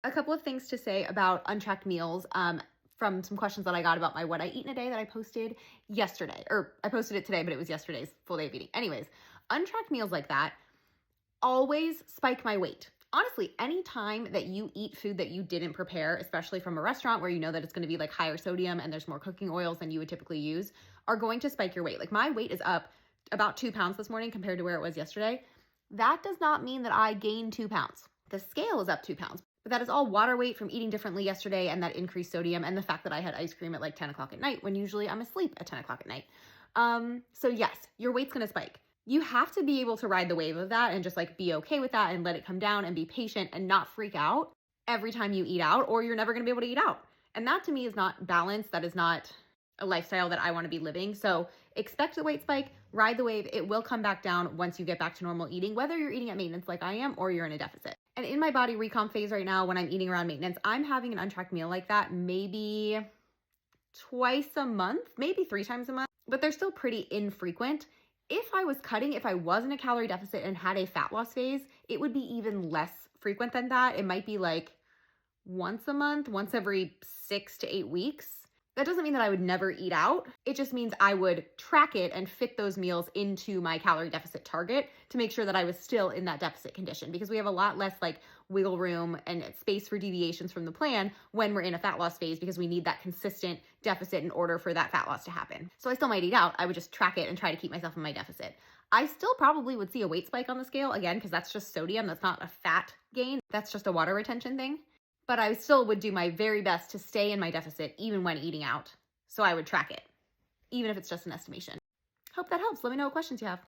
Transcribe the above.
A couple of things to say about untracked meals, from some questions that I got about my what I eat in a day that I posted yesterday, or I posted it today, but it was yesterday's full day of eating. Anyways, untracked meals like that always spike my weight. Honestly, any time that you eat food that you didn't prepare, especially from a restaurant where you know that it's going to be like higher sodium and there's more cooking oils than you would typically use, are going to spike your weight. Like my weight is up about 2 pounds this morning compared to where it was yesterday. That does not mean that I gained 2 pounds. The scale is up 2 pounds, but that is all water weight from eating differently yesterday and that increased sodium and the fact that I had ice cream at like 10 o'clock at night when usually I'm asleep at 10 o'clock at night. So yes, your weight's going to spike. You have to be able to ride the wave of that and just like be okay with that and let it come down and be patient and not freak out every time you eat out, or you're never going to be able to eat out. And that to me is not balance. That is not a lifestyle that I want to be living. So expect the weight spike, ride the wave. It will come back down once you get back to normal eating, whether you're eating at maintenance like I am or you're in a deficit. And in my body recomp phase right now, when I'm eating around maintenance, I'm having an untracked meal like that maybe twice a month, maybe 3 times a month, but they're still pretty infrequent. If I was cutting, if I was in a calorie deficit and had a fat loss phase, it would be even less frequent than that. It might be like once a month, once every 6 to 8 weeks. That doesn't mean that I would never eat out. It just means I would track it and fit those meals into my calorie deficit target to make sure that I was still in that deficit condition, because we have a lot less like wiggle room and space for deviations from the plan when we're in a fat loss phase, because we need that consistent deficit in order for that fat loss to happen. So I still might eat out. I would just track it and try to keep myself in my deficit. I still probably would see a weight spike on the scale again, because that's just sodium. That's not a fat gain. That's just a water retention thing. But I still would do my very best to stay in my deficit even when eating out. So I would track it, even if it's just an estimation. Hope that helps. Let me know what questions you have.